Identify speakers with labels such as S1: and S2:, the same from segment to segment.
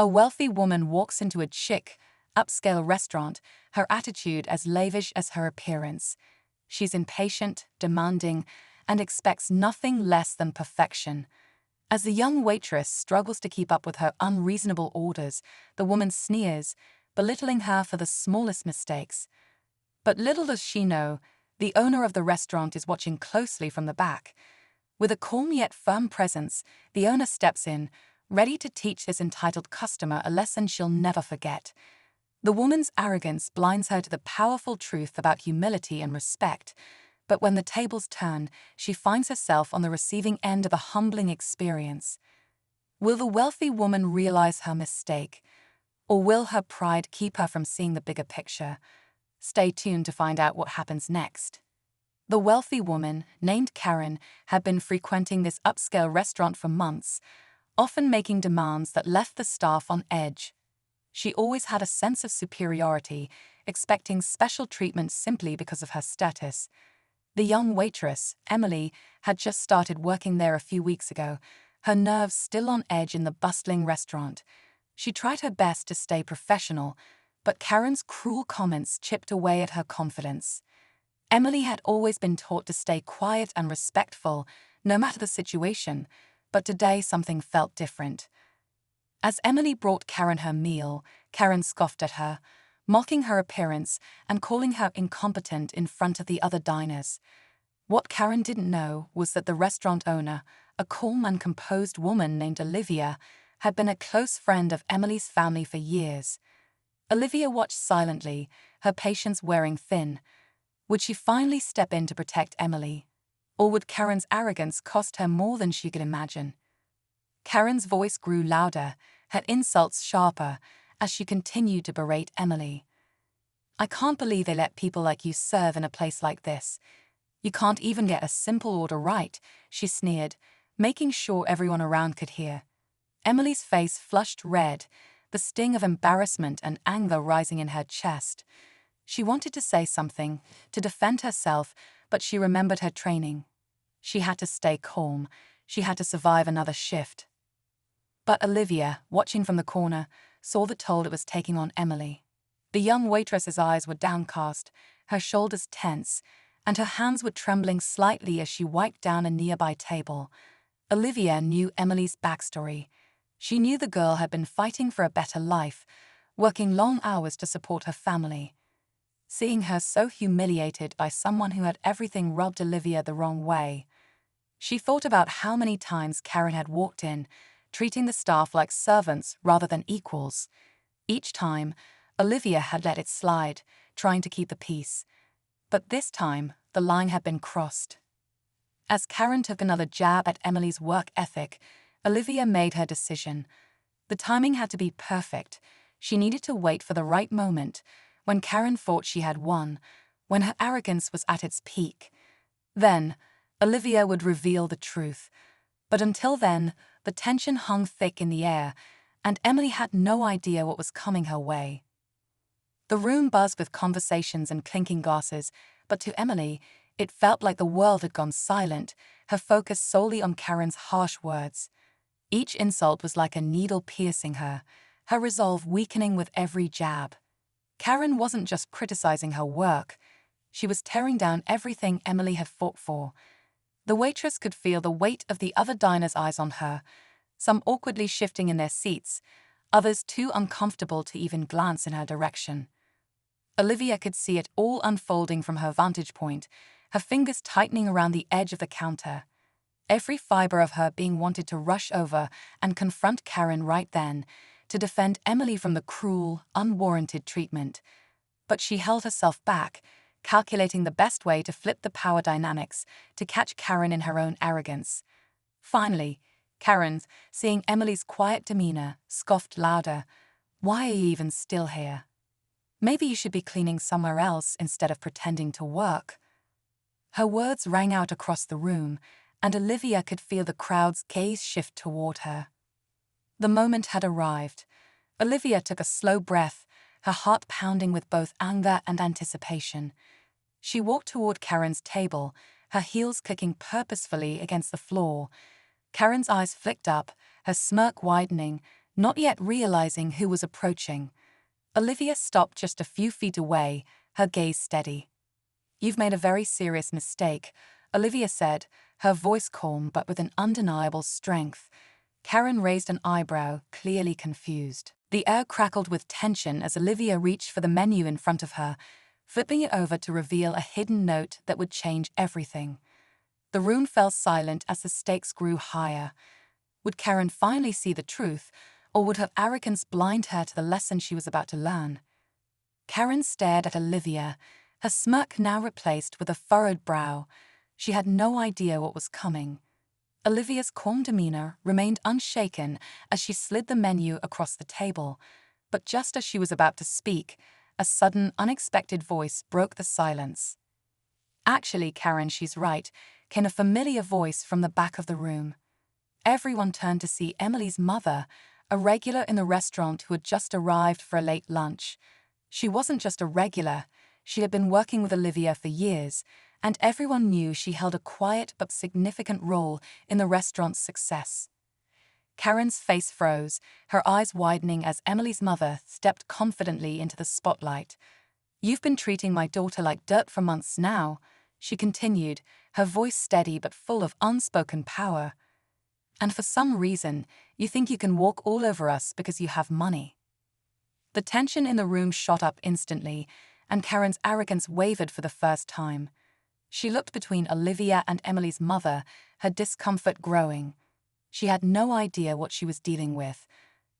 S1: A wealthy woman walks into a chic, upscale restaurant, her attitude as lavish as her appearance. She's impatient, demanding, and expects nothing less than perfection. As the young waitress struggles to keep up with her unreasonable orders, the woman sneers, belittling her for the smallest mistakes. But little does she know, the owner of the restaurant is watching closely from the back. With a calm yet firm presence, the owner steps in, ready to teach this entitled customer a lesson she'll never forget. The woman's arrogance blinds her to the powerful truth about humility and respect, but when the tables turn, she finds herself on the receiving end of a humbling experience. Will the wealthy woman realize her mistake, or will her pride keep her from seeing the bigger picture? Stay tuned to find out what happens next. The wealthy woman, named Karen, had been frequenting this upscale restaurant for months, often making demands that left the staff on edge. She always had a sense of superiority, expecting special treatment simply because of her status. The young waitress, Emily, had just started working there a few weeks ago, her nerves still on edge in the bustling restaurant. She tried her best to stay professional, but Karen's cruel comments chipped away at her confidence. Emily had always been taught to stay quiet and respectful, no matter the situation, but today something felt different. As Emily brought Karen her meal, Karen scoffed at her, mocking her appearance and calling her incompetent in front of the other diners. What Karen didn't know was that the restaurant owner, a calm and composed woman named Olivia, had been a close friend of Emily's family for years. Olivia watched silently, her patience wearing thin. Would she finally step in to protect Emily? Or would Karen's arrogance cost her more than she could imagine? Karen's voice grew louder, her insults sharper, as she continued to berate Emily. "I can't believe they let people like you serve in a place like this. You can't even get a simple order right," she sneered, making sure everyone around could hear. Emily's face flushed red, the sting of embarrassment and anger rising in her chest. She wanted to say something, to defend herself, but she remembered her training. She had to stay calm. She had to survive another shift. But Olivia, watching from the corner, saw the toll it was taking on Emily. The young waitress's eyes were downcast, her shoulders tense, and her hands were trembling slightly as she wiped down a nearby table. Olivia knew Emily's backstory. She knew the girl had been fighting for a better life, working long hours to support her family. Seeing her so humiliated by someone who had everything rubbed Olivia the wrong way. She thought about how many times Karen had walked in, treating the staff like servants rather than equals. Each time, Olivia had let it slide, trying to keep the peace. But this time, the line had been crossed. As Karen took another jab at Emily's work ethic, Olivia made her decision. The timing had to be perfect. She needed to wait for the right moment, when Karen thought she had won, when her arrogance was at its peak. Then, Olivia would reveal the truth. But until then, the tension hung thick in the air, and Emily had no idea what was coming her way. The room buzzed with conversations and clinking glasses, but to Emily, it felt like the world had gone silent, her focus solely on Karen's harsh words. Each insult was like a needle piercing her resolve weakening with every jab. Karen wasn't just criticizing her work, she was tearing down everything Emily had fought for. The waitress could feel the weight of the other diners' eyes on her, some awkwardly shifting in their seats, others too uncomfortable to even glance in her direction. Olivia could see it all unfolding from her vantage point, her fingers tightening around the edge of the counter. Every fiber of her being wanted to rush over and confront Karen right then, to defend Emily from the cruel, unwarranted treatment. But she held herself back, calculating the best way to flip the power dynamics, to catch Karen in her own arrogance. Finally, Karen, seeing Emily's quiet demeanor, scoffed louder. "Why are you even still here? Maybe you should be cleaning somewhere else instead of pretending to work." Her words rang out across the room, and Olivia could feel the crowd's gaze shift toward her. The moment had arrived. Olivia took a slow breath, her heart pounding with both anger and anticipation. She walked toward Karen's table, her heels clicking purposefully against the floor. Karen's eyes flicked up, her smirk widening, Not yet realizing who was approaching, Olivia stopped just a few feet away, her gaze steady. "You've made a very serious mistake," Olivia said, her voice calm but with an undeniable strength. Karen raised an eyebrow, clearly confused. The air crackled with tension as Olivia reached for the menu in front of her, flipping it over to reveal a hidden note that would change everything. The room fell silent as the stakes grew higher. Would Karen finally see the truth, or would her arrogance blind her to the lesson she was about to learn? Karen stared at Olivia, her smirk now replaced with a furrowed brow. She had no idea what was coming. Olivia's calm demeanor remained unshaken as she slid the menu across the table, but just as she was about to speak, a sudden, unexpected voice broke the silence. "Actually, Karen, she's right," came a familiar voice from the back of the room. Everyone turned to see Emily's mother, a regular in the restaurant who had just arrived for a late lunch. She wasn't just a regular, she had been working with Olivia for years, and everyone knew she held a quiet but significant role in the restaurant's success. Karen's face froze, her eyes widening as Emily's mother stepped confidently into the spotlight. "You've been treating my daughter like dirt for months now," she continued, her voice steady but full of unspoken power. "And for some reason, you think you can walk all over us because you have money." The tension in the room shot up instantly, and Karen's arrogance wavered for the first time. She looked between Olivia and Emily's mother, her discomfort growing. She had no idea what she was dealing with.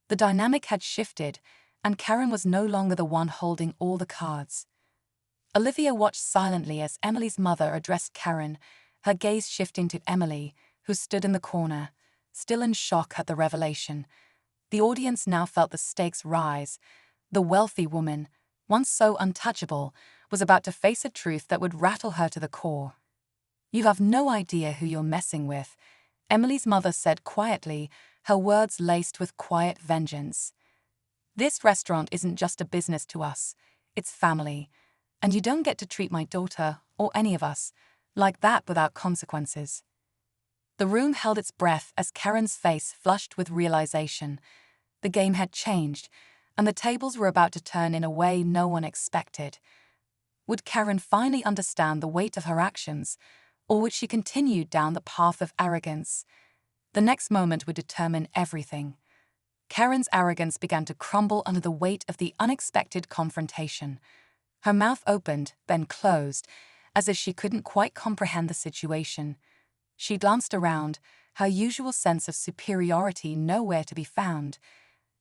S1: The dynamic had shifted, and Karen was no longer the one holding all the cards. Olivia watched silently as Emily's mother addressed Karen, her gaze shifting to Emily, who stood in the corner, still in shock at the revelation. The audience now felt the stakes rise. The wealthy woman, once so untouchable, was about to face a truth that would rattle her to the core. "You have no idea who you're messing with," Emily's mother said quietly, her words laced with quiet vengeance. "This restaurant isn't just a business to us, it's family, and you don't get to treat my daughter, or any of us, like that without consequences." The room held its breath as Karen's face flushed with realization. The game had changed, and the tables were about to turn in a way no one expected. Would Karen finally understand the weight of her actions, or would she continue down the path of arrogance? The next moment would determine everything. Karen's arrogance began to crumble under the weight of the unexpected confrontation. Her mouth opened, then closed, as if she couldn't quite comprehend the situation. She glanced around, her usual sense of superiority nowhere to be found.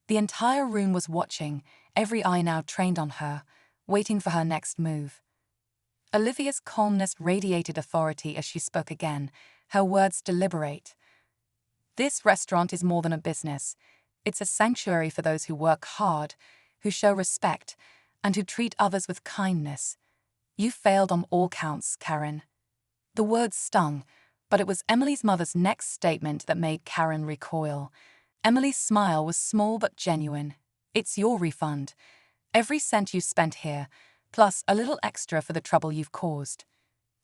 S1: The entire room was watching, every eye now trained on her, waiting for her next move. Olivia's calmness radiated authority as she spoke again, her words deliberate. "This restaurant is more than a business. It's a sanctuary for those who work hard, who show respect, and who treat others with kindness. You failed on all counts, Karen." The words stung, but it was Emily's mother's next statement that made Karen recoil. Emily's smile was small but genuine. "It's your refund. Every cent you spent here, plus a little extra for the trouble you've caused.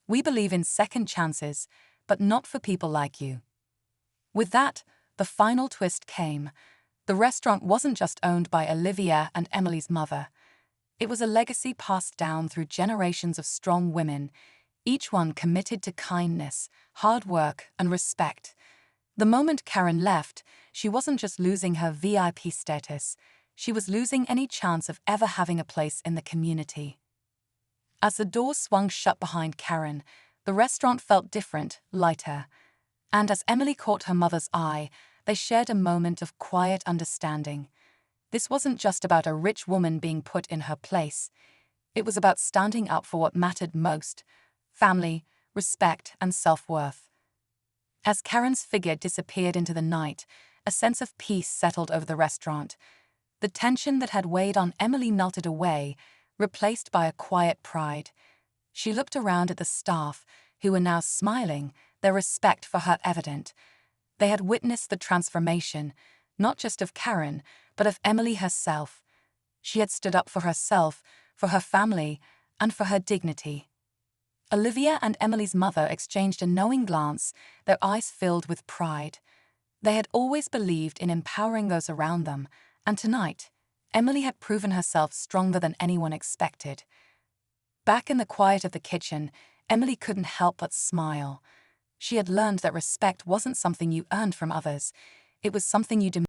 S1: We believe in second chances, but not for people like you." With that, the final twist came. The restaurant wasn't just owned by Olivia and Emily's mother. It was a legacy passed down through generations of strong women, each one committed to kindness, hard work, and respect. The moment Karen left, she wasn't just losing her VIP status, she was losing any chance of ever having a place in the community. As the door swung shut behind Karen, the restaurant felt different, lighter. And as Emily caught her mother's eye, they shared a moment of quiet understanding. This wasn't just about a rich woman being put in her place. It was about standing up for what mattered most: family, respect, and self-worth. As Karen's figure disappeared into the night, a sense of peace settled over the restaurant. The tension that had weighed on Emily melted away, replaced by a quiet pride. She looked around at the staff, who were now smiling, their respect for her evident. They had witnessed the transformation, not just of Karen, but of Emily herself. She had stood up for herself, for her family, and for her dignity. Olivia and Emily's mother exchanged a knowing glance, their eyes filled with pride. They had always believed in empowering those around them, and tonight, Emily had proven herself stronger than anyone expected. Back in the quiet of the kitchen, Emily couldn't help but smile. She had learned that respect wasn't something you earned from others, it was something you demanded.